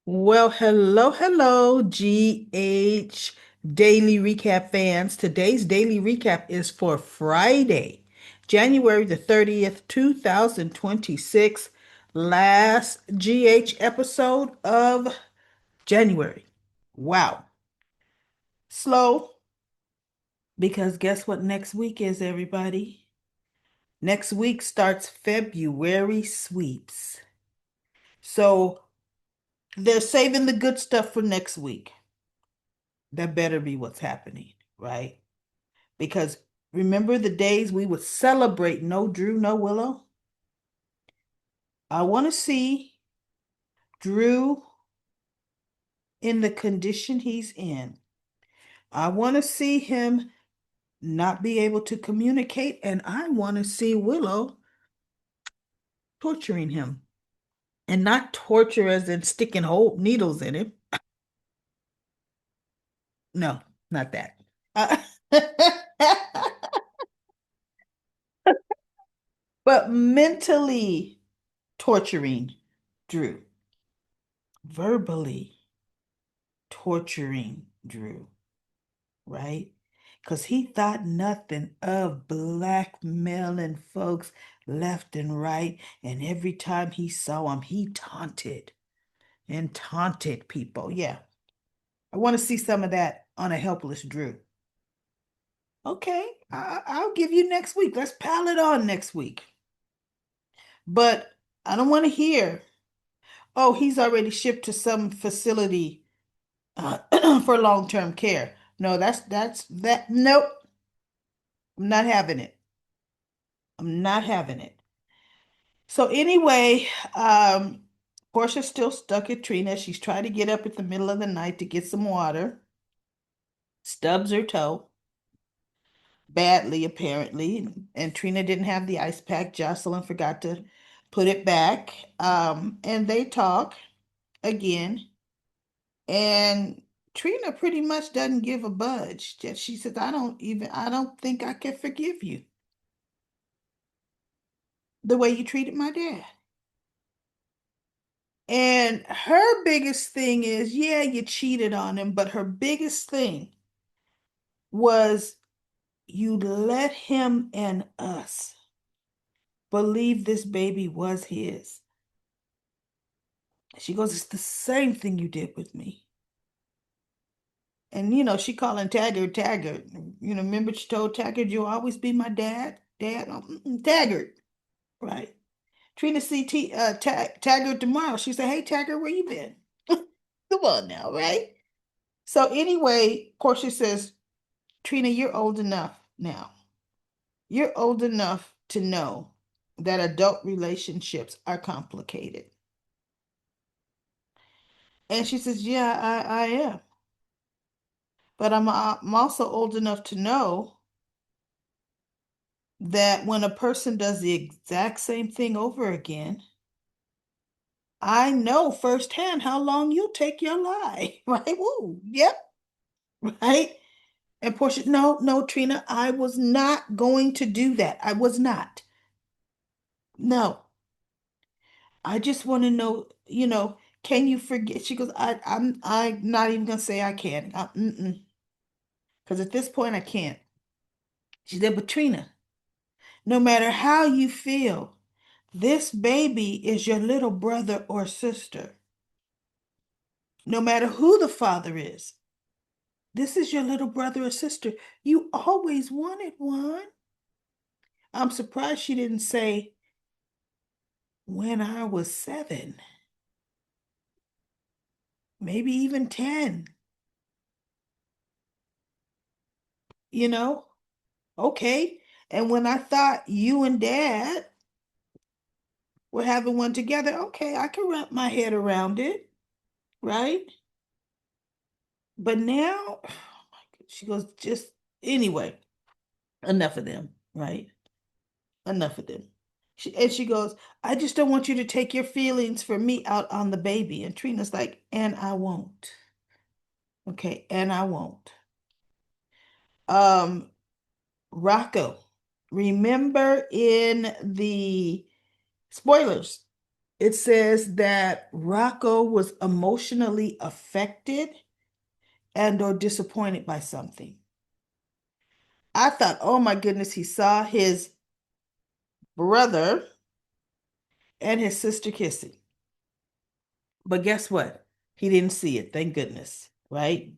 Well, hello, GH Daily Recap fans. Today's Daily Recap is for Friday, January the 30th, 2026, last GH episode of January. Wow. Slow, because guess what next week is, everybody? Next week starts February sweeps. So they're saving the good stuff for next week. That better be what's happening, right? Because remember the days we would celebrate no Drew, no Willow? I want to see Drew in the condition he's in. I want to see him not be able to communicate, and I want to see Willow torturing him. And not torture as in sticking whole needles in him. No, not that. Uh, but mentally torturing Drew, verbally torturing Drew, right? Because he thought nothing of blackmailing folks left and right. And every time he saw him, he taunted and taunted people. Yeah, I want to see some of that on a helpless Drew. Okay, I'll give you next week. Let's pile it on next week. But I don't want to hear, oh, he's already shipped to some facility for long-term care. No, that's that. Nope, I'm not having it. I'm not having it. So anyway, Portia's still stuck at Trina. She's trying to get up at the middle of the night to get some water. Stubs her toe badly, apparently. And Trina didn't have the ice pack. Jocelyn forgot to put it back. And they talk again. And Trina pretty much doesn't give a budge. She says, I don't think I can forgive you the way you treated my dad. And her biggest thing is, yeah, you cheated on him, but her biggest thing was you let him and us believe this baby was his. She goes, it's the same thing you did with me. And she calling Taggart Taggart. Remember she told Taggart, you'll always be my dad? Dad? Taggart. Right. Trina see Taggart tomorrow. She said, hey, Taggart, where you been? Come on now, right? So anyway, Portia says, Trina, you're old enough now. You're old enough to know that adult relationships are complicated. And she says, yeah, I am. But I'm also old enough to know that when a person does the exact same thing over again, I know firsthand how long you'll take your life. Right? Woo, yep, right? And Portia, no, no, Trina, I was not going to do that. I was not. No, I just want to know, can you forget? She goes, I'm not even gonna say I can. Because at this point I can't. She said, but Trina, no matter how you feel, this baby is your little brother or sister. No matter who the father is, this is your little brother or sister. You always wanted one. I'm surprised she didn't say when I was 7, maybe even 10, you know? Okay. And when I thought you and dad were having one together, okay, I can wrap my head around it, right? But now, oh my God, she goes, just anyway, enough of them, right? Enough of them. And she goes, I just don't want you to take your feelings for me out on the baby. And Trina's like, and I won't. Okay, and I won't. Um, Rocco, remember in the spoilers, It says that Rocco was emotionally affected and or disappointed by something. I thought, oh my goodness, he saw his brother and his sister kissing. But guess what? He didn't see it, thank goodness, right?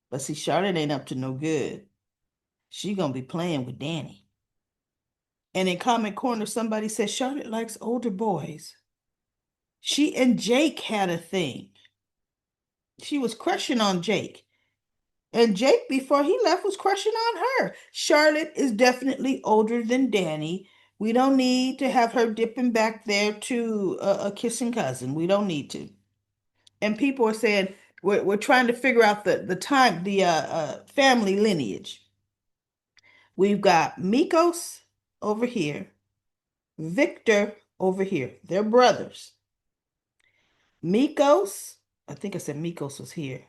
But see, Charlotte ain't up to no good. She gonna be playing with Danny. And in comment corner, somebody said Charlotte likes older boys. She and Jake had a thing. She was crushing on Jake. And Jake, before he left, was crushing on her. Charlotte is definitely older than Danny. We don't need to have her dipping back there to a kissing cousin. We don't need to. And people are saying we're trying to figure out the family lineage. We've got Mikos over here, Victor over here. They're brothers. Mikos, I think I said Mikos was here,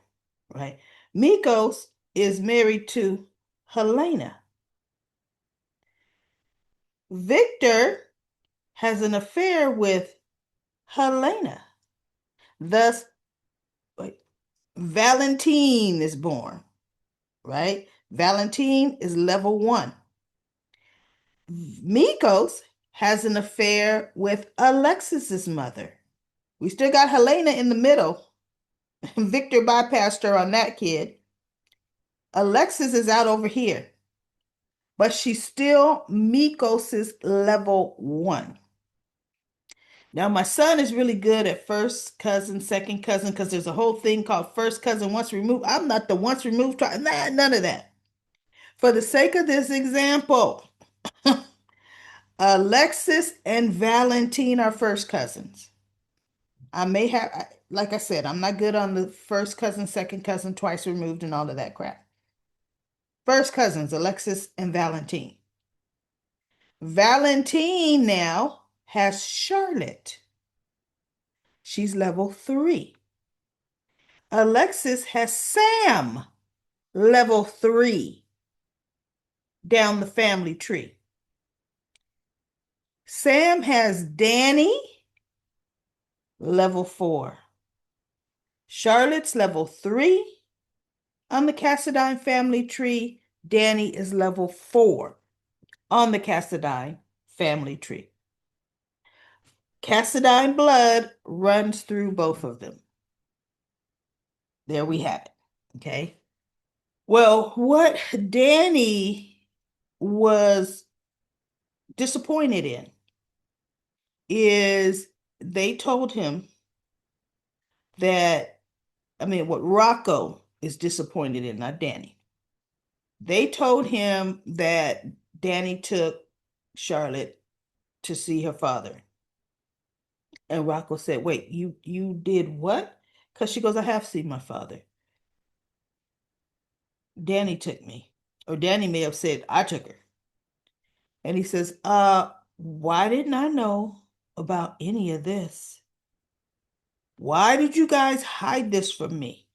right? Mikos is married to Helena. Victor has an affair with Helena. Thus, wait, Valentine is born, right? Valentine is level 1. Mikos has an affair with Alexis's mother. We still got Helena in the middle. Victor bypassed her on that kid. Alexis is out over here, but she's still Mikos's level 1. Now, my son is really good at first cousin, second cousin, because there's a whole thing called first cousin once removed. I'm not the once removed, none of that. For the sake of this example, Alexis and Valentine are first cousins. I may have, like I said, I'm not good on the first cousin, second cousin, twice removed, and all of that crap. First cousins, Alexis and Valentine. Valentine now has Charlotte. She's level 3. Alexis has Sam, level 3, down the family tree. Sam has Danny, level 4. Charlotte's level 3 on the Cassadine family tree. Danny is level 4 on the Cassadine family tree. Cassadine blood runs through both of them. There we have it. Okay. Well, what Danny was disappointed in is they told him that, what Rocco is disappointed in, not Danny. They told him that Danny took Charlotte to see her father. And Rocco said, wait, you did what? Because she goes, I have seen my father. Danny took me. Or Danny may have said, I took her. And he says, why didn't I know about any of this? Why did you guys hide this from me?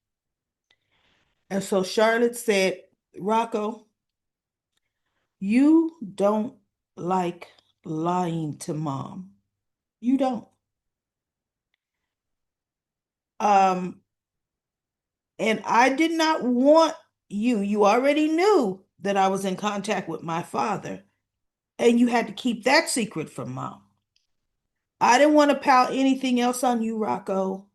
And so Charlotte said, Rocco, you don't like lying to mom. You don't. Um, and I did not want you. You already knew that I was in contact with my father, and you had to keep that secret from mom. I didn't want to pile anything else on you, Rocco.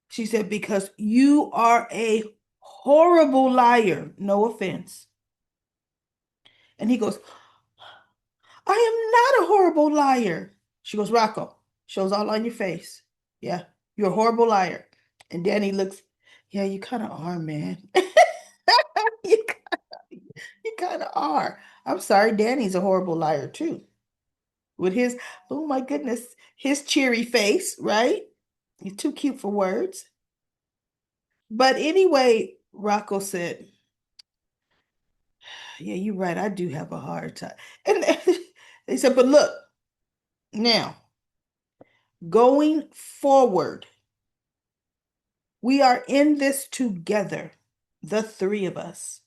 She said, because you are a horrible liar. No offense. And he goes, I am not a horrible liar. She goes, Rocco, shows all on your face. Yeah, you're a horrible liar. And Danny looks, yeah, you kind of are, man. You, you kind of are. I'm sorry, Danny's a horrible liar too. With his, oh my goodness, his cheery face, right? He's too cute for words. But anyway, Rocco said, yeah, you're right. I do have a hard time. And they said, but look, now, going forward, we are in this together, the 3 of us.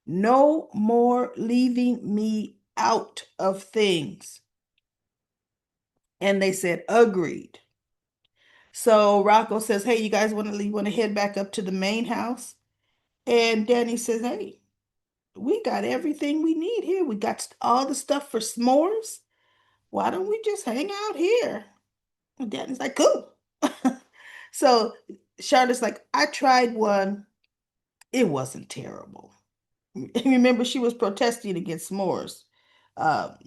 No more leaving me out of things. And they said, agreed. So Rocco says, hey, you guys want to leave, want to head back up to the main house? And Danny says, hey, we got everything we need here. We got all the stuff for s'mores. Why don't we just hang out here? And Danny's like, cool. So Charlotte's like, I tried one. It wasn't terrible. Remember, she was protesting against s'mores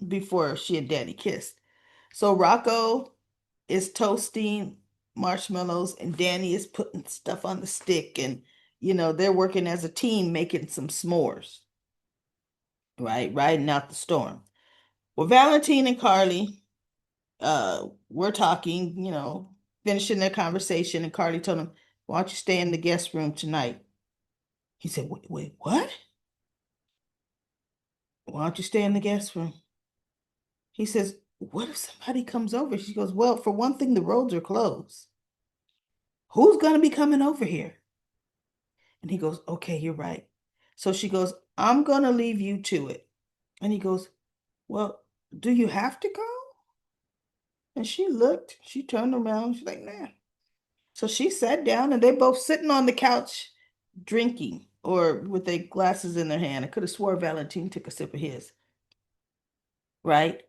before she and Danny kissed. So Rocco is toasting marshmallows and Danny is putting stuff on the stick and they're working as a team making some s'mores, right? Riding out the storm. Well, Valentine and Carly were talking, finishing their conversation, and Carly told him, why don't you stay in the guest room tonight? He said, wait, what? Why don't you stay in the guest room? He says, what if somebody comes over? She goes, well, for one thing, the roads are closed. Who's going to be coming over here? And he goes, okay, you're right. So she goes, I'm going to leave you to it. And he goes, well, do you have to go? And she looked, she turned around, she's like, nah. So she sat down and they both sitting on the couch drinking or with their glasses in their hand. I could have swore Valentine took a sip of his, right?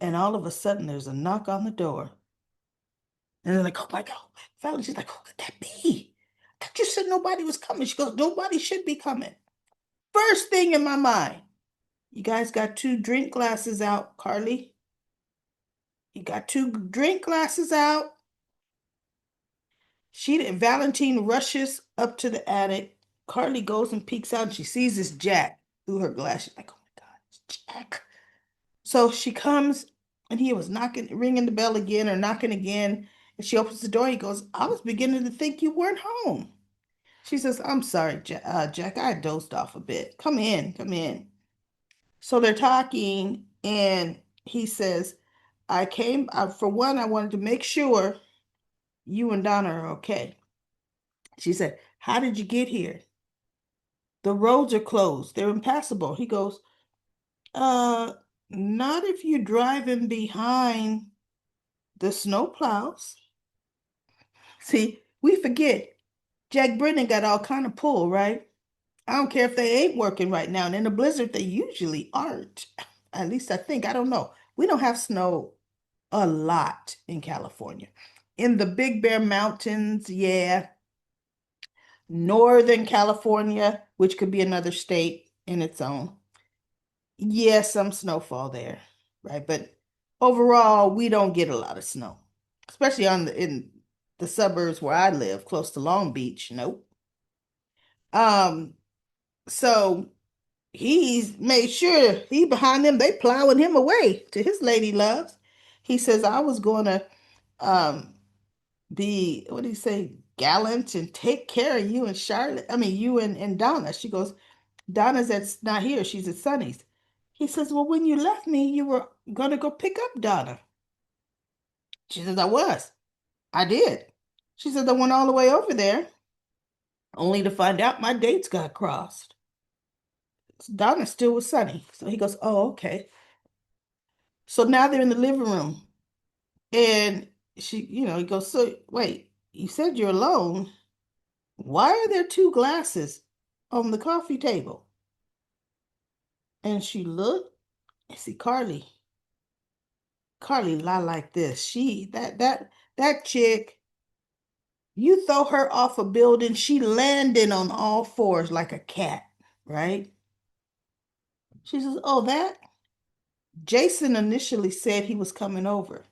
And all of a sudden there's a knock on the door. And they're like, oh my God. Valentine's like, who could that be? I just said nobody was coming. She goes, nobody should be coming. First thing in my mind, you guys got two drink glasses out, Carly. You got two drink glasses out. Valentine rushes up to the attic. Carly goes and peeks out and she sees this Jack through her glass. She's like, oh my God, it's Jack. So she comes and he was knocking, ringing the bell again or knocking again. And she opens the door. He goes, I was beginning to think you weren't home. She says, I'm sorry, Jack. I dozed off a bit. Come in, come in. So they're talking, and he says, for one, I wanted to make sure you and Donna are okay. She said, how did you get here? The roads are closed. They're impassable. He goes, uh, not if you're driving behind the snowplows. See, we forget Jack Brennan got all kind of pull, right? I don't care if they ain't working right now. And in a blizzard, they usually aren't. At least I think. I don't know. We don't have snow a lot in California. In the Big Bear Mountains, yeah. Northern California, which could be another state in its own. Yeah, some snowfall there, right? But overall, we don't get a lot of snow, especially in the suburbs where I live, close to Long Beach. Nope. Um, so he's made sure he behind them, they plowing him away to his lady loves. He says, I was gonna um be, what do you say, gallant and take care of you and Charlotte. I mean, you and Donna. She goes, Donna's that's not here. She's at Sonny's. He says, well, when you left me, you were gonna go pick up Donna. She says, I was. I did. She says, I went all the way over there, only to find out my dates got crossed. Donna's still with Sonny. So he goes, oh, okay. So now they're in the living room. And he goes, so wait, you said you're alone. Why are there two glasses on the coffee table? And she looked and see Carly. Carly lie like this. That chick, you throw her off a building, she landing on all fours like a cat, right? She says, oh, that? Jason initially said he was coming over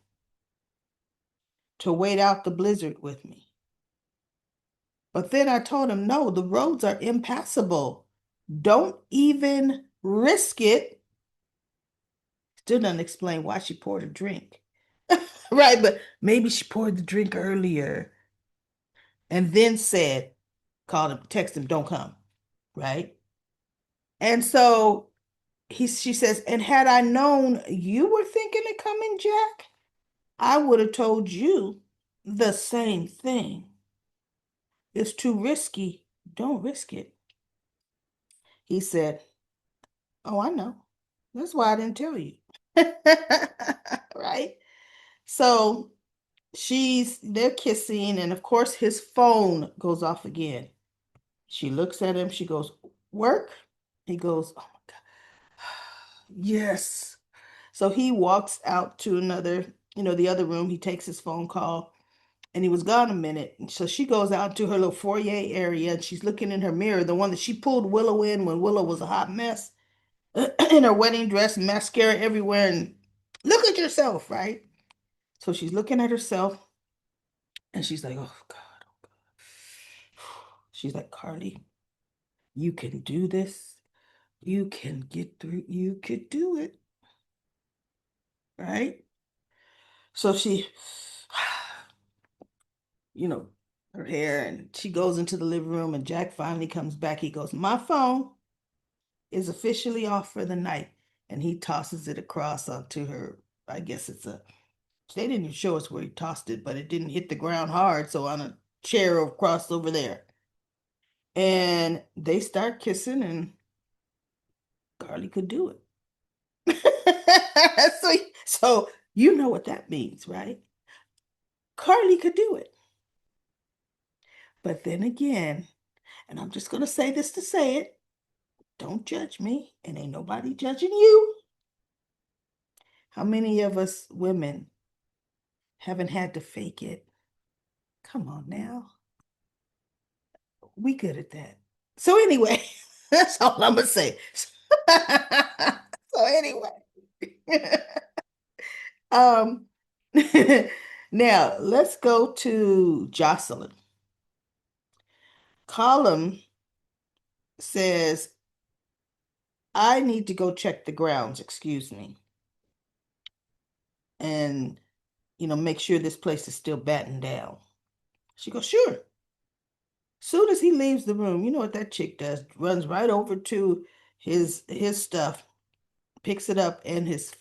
to wait out the blizzard with me. But then I told him, no, the roads are impassable. Don't even risk it. Still doesn't explain why she poured a drink. Right, but maybe she poured the drink earlier and then said, called him, text him, don't come. Right? And so she says, and had I known you were thinking of coming, Jack, I would have told you the same thing. It's too risky. Don't risk it. He said, oh, I know. That's why I didn't tell you. Right? So they're kissing, and of course his phone goes off again. She looks at him, she goes, "Work?" He goes, "Oh my God. Yes." So he walks out to the other room. He takes his phone call and he was gone a minute. And so she goes out to her little foyer area and she's looking in her mirror, the one that she pulled Willow in when Willow was a hot mess in her wedding dress, mascara everywhere. And look at yourself, right? So she's looking at herself and she's like, "Oh God." She's like, "Carly, you can do this. You can get through. You could do it." Right? So she, you know, her hair, and she goes into the living room, and Jack finally comes back. He goes, "My phone is officially off for the night." And he tosses it across onto her. I guess they didn't even show us where he tossed it, but it didn't hit the ground hard. So on a chair across over there. And they start kissing, and Carly could do it. So you know what that means, right? Carly could do it. But then again, and I'm just going to say this to say it, don't judge me, and ain't nobody judging you. How many of us women haven't had to fake it? Come on now. We good at that. So anyway, that's all I'm going to say. So anyway. um now let's go to Jocelyn. Column says, "I need to go check the grounds, excuse me, and make sure this place is still battened down." She goes, "Sure." Soon as he leaves the room, you know what that chick does? Runs right over to his stuff, picks it up, and his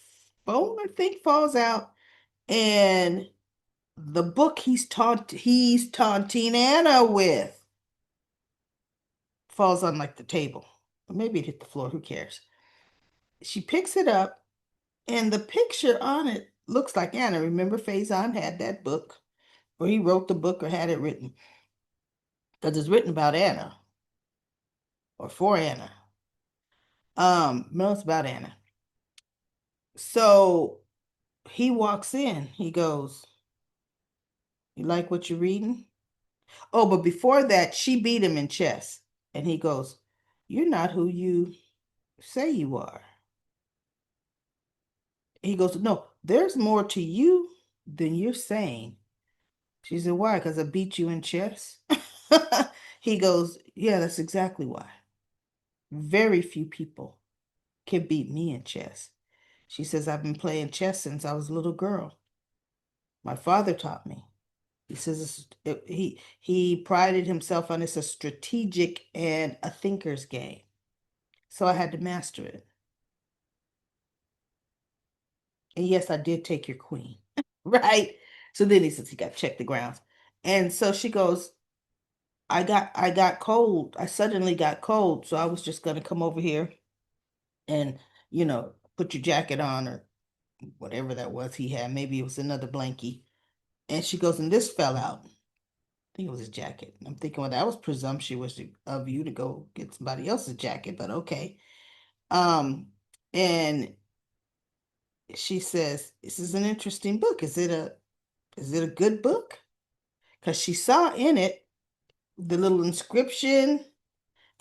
phone, I think, falls out. And the book he's taunting Anna with falls on like the table. Or maybe it hit the floor, who cares? She picks it up, and the picture on it looks like Anna. Remember, Faison had that book, or he wrote the book or had it written. Because it's written about Anna or for Anna. No, it's about Anna. So he walks in. He goes, "You like what you're reading?" Oh, but before that, she beat him in chess. And he goes, "You're not who you say you are." He goes, "No, there's more to you than you're saying." She said, "Why? Because I beat you in chess?" He goes, "Yeah, that's exactly why. Very few people can beat me in chess." She says, "I've been playing chess since I was a little girl. My father taught me." He says he prided himself on it's a strategic and a thinker's game. So I had to master it. And yes, I did take your queen. Right? So then he says he got to check the grounds. And so she goes, I got cold. I suddenly got cold. So I was just gonna come over here and, put your jacket on or whatever that was he had. Maybe it was another blankie. And she goes, and this fell out. I think it was his jacket. I'm thinking, well, that was presumptuous of you to go get somebody else's jacket, but okay. Um, and she says, "This is an interesting book. Is it a good book?" Because she saw in it the little inscription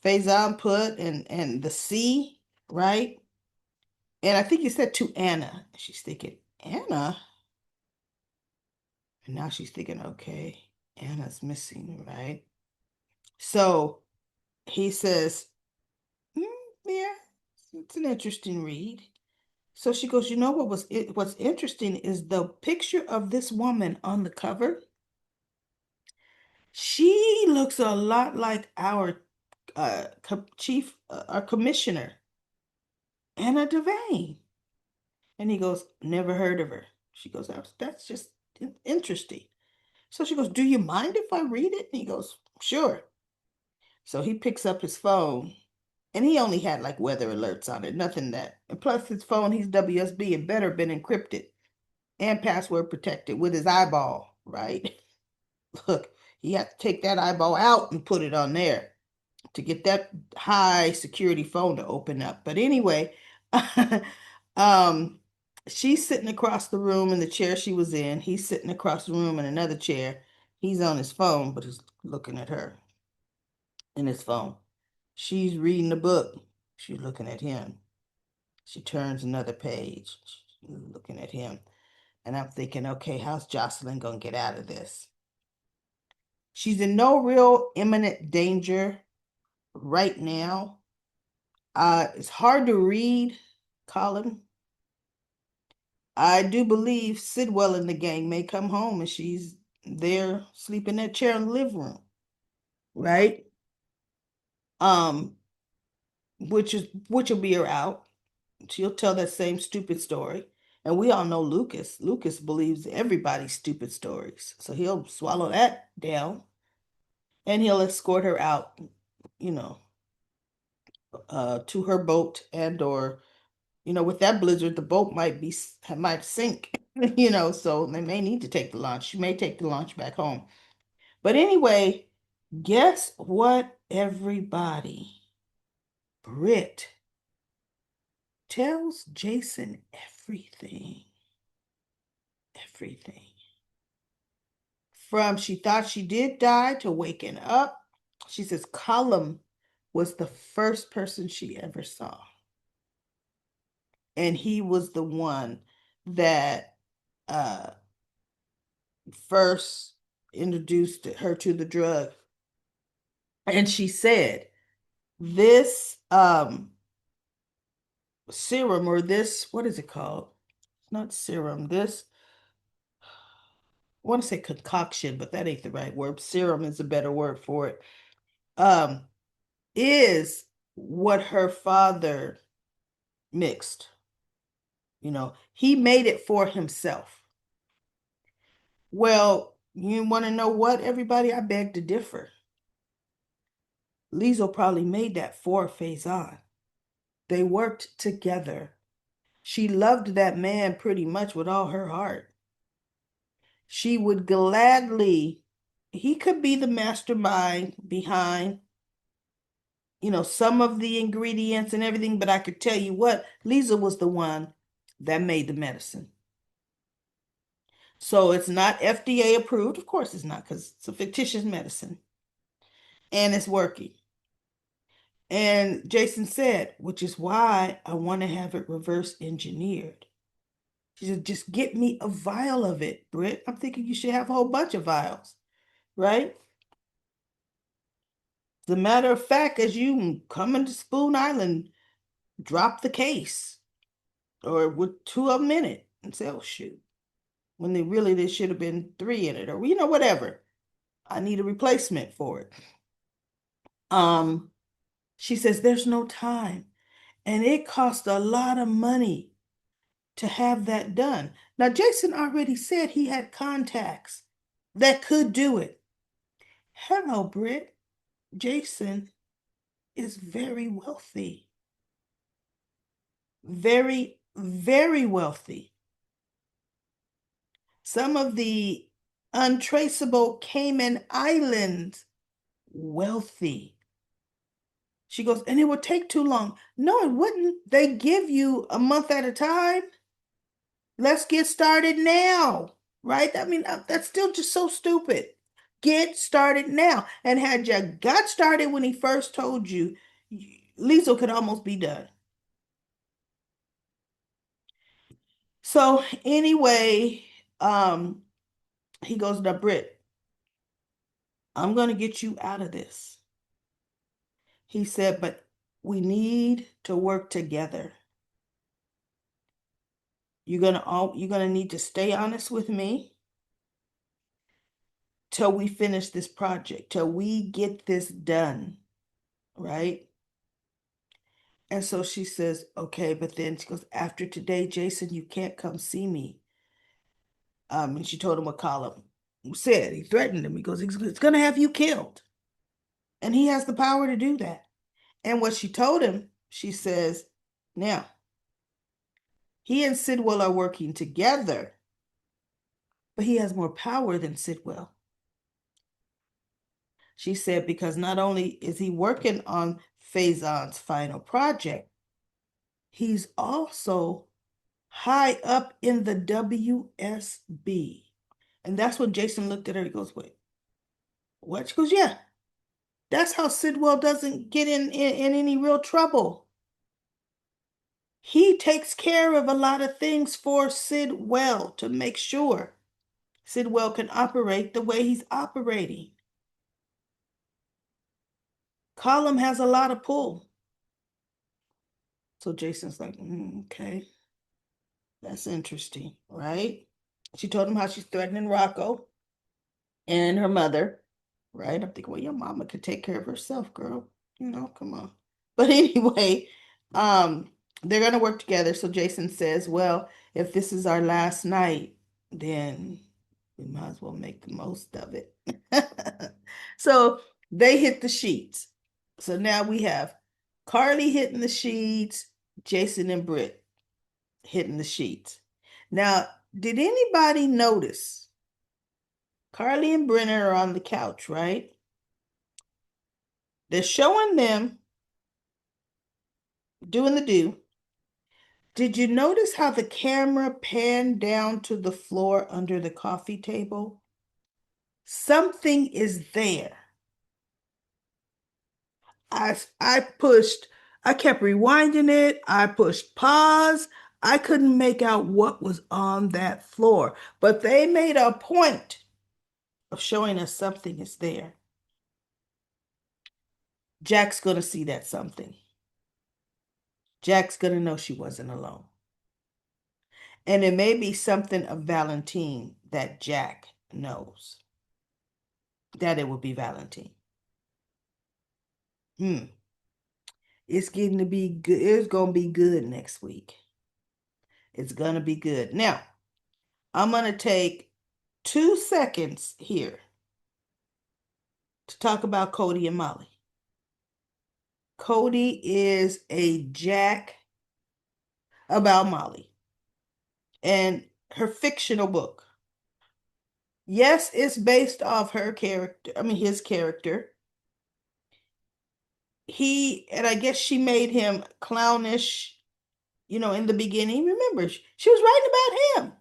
Faison put and the C, right? And I think he said to Anna. She's thinking, Anna? And now she's thinking, okay, Anna's missing, right? So he says, "Mm, yeah, it's an interesting read." So she goes, what's interesting is the picture of this woman on the cover. She looks a lot like our our commissioner, Anna Devane. And he goes, "Never heard of her." She goes, "That's just interesting." So she goes, "Do you mind if I read it?" And he goes, "Sure." So he picks up his phone, and he only had like weather alerts on it, nothing that. And plus his phone, he's WSB, it better have been encrypted. and password protected with his eyeball, right? Look, he had to take that eyeball out and put it on there to get that high security phone to open up. But anyway, um, she's sitting across the room in the chair she was in. He's sitting across the room in another chair. He's on his phone, but he's looking at her in his phone. She's reading the book. She's looking at him. She turns another page, looking at him. And I'm thinking, okay, how's Jocelyn gonna get out of this? She's in no real imminent danger right now. It's hard to read, Colin. I do believe Sidwell and the gang may come home and she's there sleeping in that chair in the living room, right? Um, which will be her out. She'll tell that same stupid story. And we all know Lucas. Lucas believes everybody's stupid stories. So he'll swallow that down and he'll escort her out, you know, to her boat and or with that blizzard, the boat might sink, so they may need to take the launch. She may take the launch back home. But anyway, guess what, everybody? Britt tells Jason everything. Everything. From she thought she did die to waking up. She says Colum was the first person she ever saw. And he was the one that uh first introduced her to the drug. And she said, this serum or this, what is it called? It's not serum. This, I want to say concoction, but that ain't the right word. Serum is a better word for it. Um, is what her father mixed. He made it for himself. Well, you want to know what, everybody? I beg to differ. Liesl probably made that for Faison. They worked together. She loved that man pretty much with all her heart. She would gladly, he could be the mastermind behind, some of the ingredients and everything, but I could tell you what, Lisa was the one that made the medicine. So it's not FDA approved. Of course it's not, because it's a fictitious medicine. And it's working. And Jason said, which is why I want to have it reverse engineered. She said, just get me a vial of it, Britt. I'm thinking you should have a whole bunch of vials, right? As a matter of fact, as you come into Spoon Island, drop the case or with two of them in it and say, oh, shoot. When there should have been three in it or, whatever. I need a replacement for it. She says, there's no time. And it cost a lot of money to have that done. Now, Jason already said he had contacts that could do it. Hello, Britt. Jason is very wealthy. Very, very wealthy. Some of the untraceable Cayman Islands, wealthy. She goes, and it would take too long. No, it wouldn't. They give you a month at a time. Let's get started now, right? I mean, that's still just so stupid. Get started now. And had you got started when he first told you, Liesl could almost be done. So anyway, he goes to Britt, I'm going to get you out of this. He said, but we need to work together. You're gonna need to stay honest with me till we finish this project, till we get this done, right? And so she says, okay, but then she goes, after today, Jason, you can't come see me. And she told him what Colum said. He threatened him. He goes, it's gonna have you killed. And he has the power to do that. And what she told him, she says, now, he and Sidwell are working together but he has more power than Sidwell. She said because not only is he working on Faison's final project, he's also high up in the WSB. And that's when Jason looked at her. He goes, wait, what? She goes, yeah, that's how Sidwell doesn't get in any real trouble. He takes care of a lot of things for Sidwell to make sure Sidwell can operate the way he's operating. Column has a lot of pull. So Jason's like, okay, that's interesting, right? She told him how she's threatening Rocco and her mother, right? I'm thinking, well, your mama could take care of herself, girl. Come on. But anyway, um, they're gonna work together. So Jason says, well, if this is our last night, then we might as well make the most of it. So they hit the sheets. So now we have Carly hitting the sheets, Jason and Britt hitting the sheets. Now, did anybody notice Carly and Brenner are on the couch, right? They're showing them doing the do. Did you notice how the camera panned down to the floor under the coffee table? Something is there. I pushed, I kept rewinding it. I pushed pause. I couldn't make out what was on that floor, but they made a point of showing us something is there. Jack's going to see that something. Jack's going to know she wasn't alone. And it may be something of Valentine that Jack knows. That it will be Valentine. It's getting to be good. It's going to be good next week. It's going to be good. Now, I'm going to take 2 seconds here to talk about Cody and Molly. Cody is a Jack about Molly and her fictional book. Yes, it's based off her character, his character. And I guess she made him clownish, in the beginning. Remember, she was writing about him.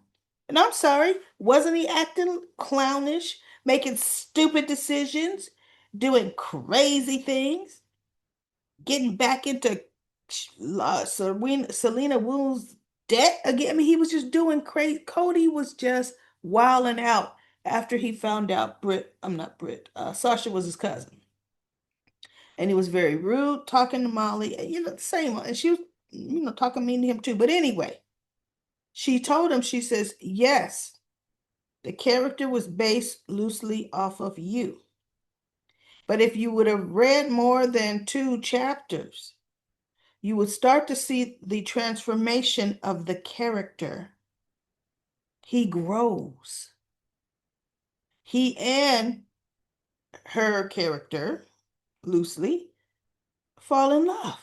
And I'm sorry, wasn't he acting clownish, making stupid decisions, doing crazy things, getting back into Selena Wu's debt again? He was just doing crazy. Cody was just wilding out after he found out Sasha was his cousin. And he was very rude, talking to Molly, the same. And she was, talking mean to him too. But anyway, she told him, she says, yes, the character was based loosely off of you. But if you would have read more than 2 chapters, you would start to see the transformation of the character. He grows. He and her character, loosely, fall in love.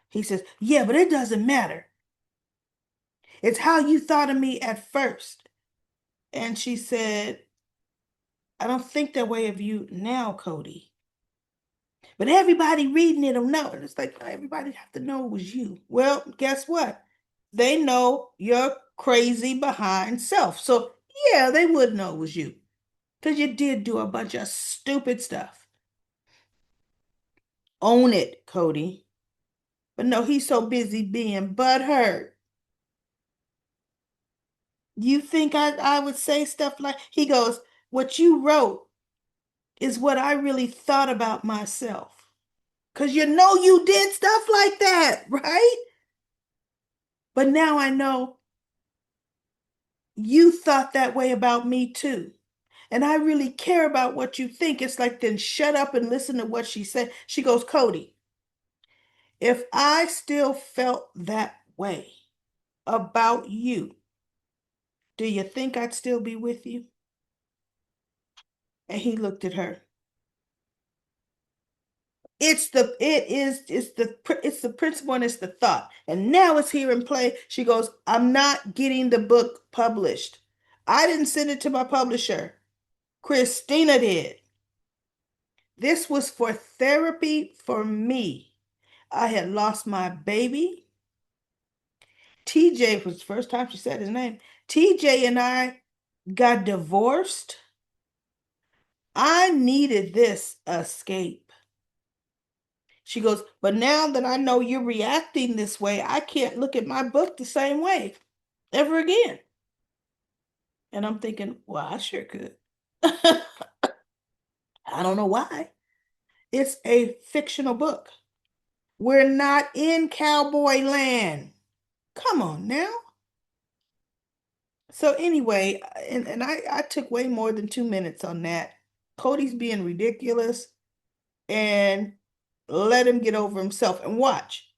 He says, yeah, but it doesn't matter. It's how you thought of me at first. And she said, I don't think that way of you now, Cody. But everybody reading it will know. And it's like, everybody have to know it was you. Well, guess what? They know you're crazy behind self. So, yeah, they would know it was you. Because you did do a bunch of stupid stuff. Own it, Cody. But no, he's so busy being butthurt. You think I would say stuff like, he goes, what you wrote is what I really thought about myself. Because you did stuff like that, right? But now I know you thought that way about me too. And I really care about what you think. It's like, then shut up and listen to what she said. She goes, Cody, if I still felt that way about you, do you think I'd still be with you? And he looked at her. It's the principle and it's the thought. And now it's here in play. She goes, I'm not getting the book published. I didn't send it to my publisher. Christina did. This was for therapy for me. I had lost my baby. TJ was the first time she said his name. TJ and I got divorced. I needed this escape. She goes, but now that I know you're reacting this way, I can't look at my book the same way ever again. And I'm thinking, well, I sure could. I don't know why. It's a fictional book. We're not in cowboy land. Come on now. So anyway, and I took way more than 2 minutes on that. Cody's being ridiculous and let him get over himself and watch.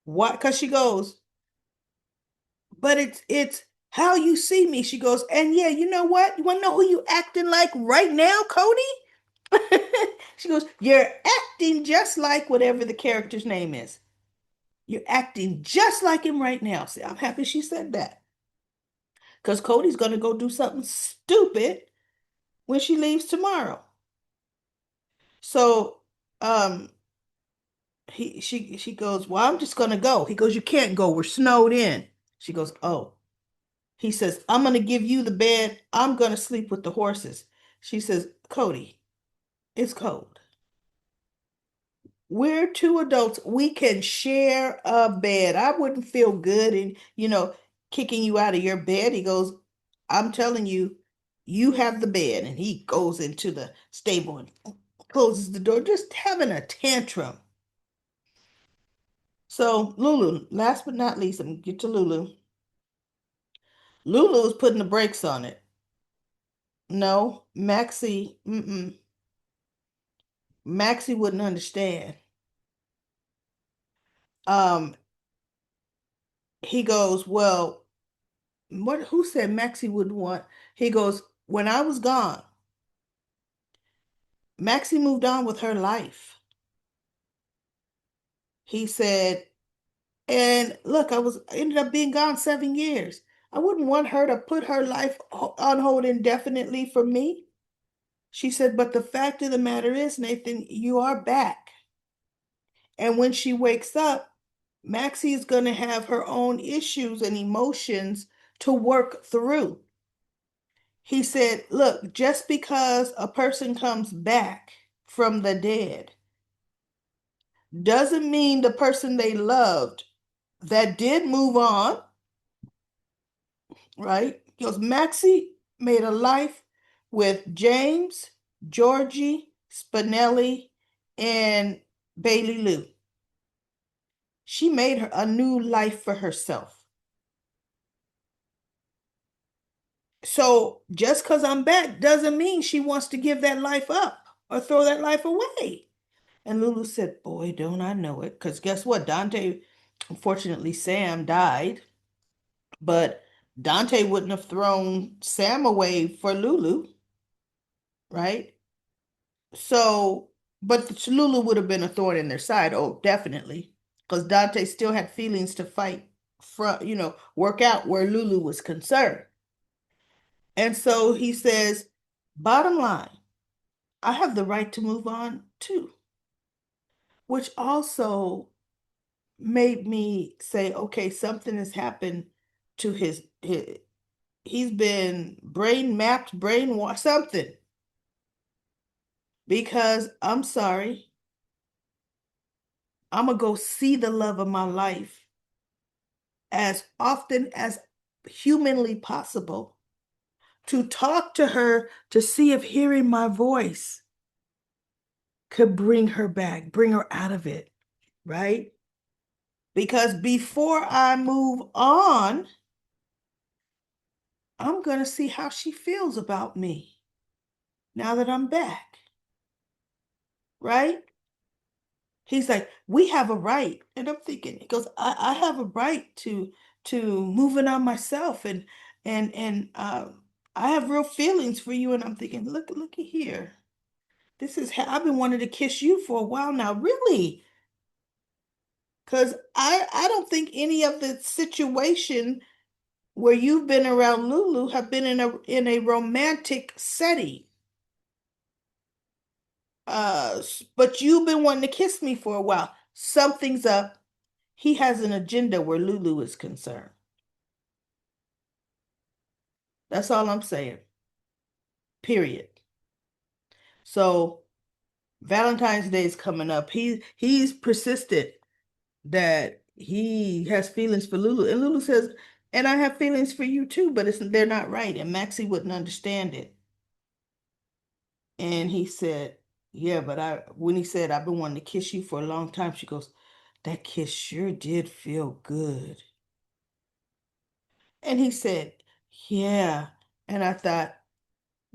What? Because she goes, but it's how you see me. She goes, and yeah, you know what? You want to know who you acting like right now, Cody? She goes, you're acting just like whatever the character's name is. You're acting just like him right now. See, I'm happy she said that. Because Cody's going to go do something stupid when she leaves tomorrow. So she goes, well, I'm just gonna go. He goes, you can't go. We're snowed in. She goes, oh. He says, I'm gonna give you the bed. I'm gonna sleep with the horses. She says, Cody, it's cold. We're two adults. We can share a bed. I wouldn't feel good in, kicking you out of your bed. He goes, I'm telling you, you have the bed. And he goes into the stable and closes the door, just having a tantrum. So Lulu, last but not least, I'm gonna get to Lulu. Lulu is putting the brakes on it. No, Maxie wouldn't understand. Um, he goes, well, who said Maxie wouldn't want? He goes, when I was gone, Maxie moved on with her life. He said, and look, I ended up being gone 7 years. I wouldn't want her to put her life on hold indefinitely for me. She said, but the fact of the matter is, Nathan, you are back. And when she wakes up, Maxie is going to have her own issues and emotions to work through. He said, look, just because a person comes back from the dead doesn't mean the person they loved that did move on, right? Because Maxie made a life with James, Georgie, Spinelli, and Bailey Lou. She made her a new life for herself. So just because I'm back doesn't mean she wants to give that life up or throw that life away. And Lulu said, boy, don't I know it. Because guess what? Unfortunately, Sam died, but Dante wouldn't have thrown Sam away for Lulu, right? So, but Lulu would have been a thorn in their side. Oh, definitely. Because Dante still had feelings to fight from, work out where Lulu was concerned. And so he says, bottom line, I have the right to move on too, which also made me say, okay, something has happened to he's been brain mapped, brainwashed, something. Because I'm sorry, I'm gonna go see the love of my life as often as humanly possible to talk to her to see if hearing my voice could bring her back, bring her out of it, right? Because before I move on, I'm going to see how she feels about me now that I'm back, right? He's like, we have a right. And I'm thinking, he goes, I have a right to moving on myself and I have real feelings for you. And I'm thinking, looky here. This is how I've been wanting to kiss you for a while now, really. Because I don't think any of the situation where you've been around Lulu have been in a romantic setting. But you've been wanting to kiss me for a while. Something's up. He has an agenda where Lulu is concerned. That's all I'm saying. Period. So Valentine's Day is coming up. He's persistent that he has feelings for Lulu. And Lulu says, and I have feelings for you too, but they're not right. And Maxie wouldn't understand it. And he said, yeah, but when he said, I've been wanting to kiss you for a long time, she goes, that kiss sure did feel good. And he said, yeah. And I thought,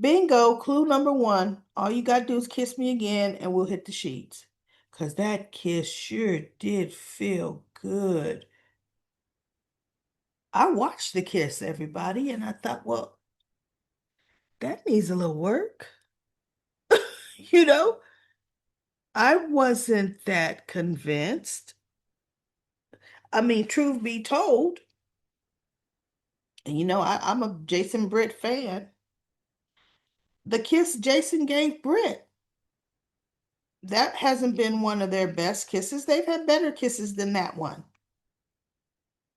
bingo, clue number one. All you got to do is kiss me again and we'll hit the sheets. Because that kiss sure did feel good. I watched the kiss, everybody, and I thought, well, that needs a little work. You know, I wasn't that convinced. I mean, truth be told, and I'm a Jason Britt fan. The kiss Jason gave Britt, that hasn't been one of their best kisses. They've had better kisses than that one,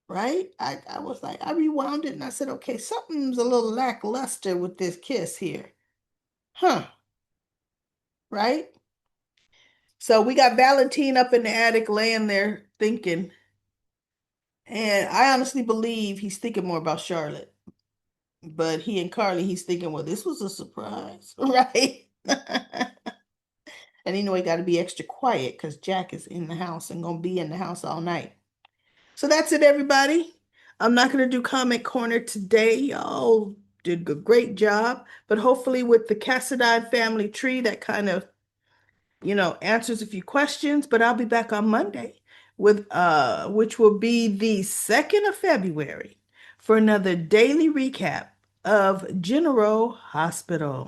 right? I was like, I rewound it and I said, okay, something's a little lackluster with this kiss here. Huh, right? So we got Valentine up in the attic laying there thinking, and I honestly believe he's thinking more about Charlotte. But he and Carly, he's thinking, well, this was a surprise, right? And he got to be extra quiet because Jack is in the house and gonna be in the house all night. So that's it, everybody. I'm not gonna do comment corner today. Y'all did a great job, but hopefully with the Cassadine family tree, that kind of answers a few questions. But I'll be back on Monday with which will be the 2nd of February for another daily recap of General Hospital.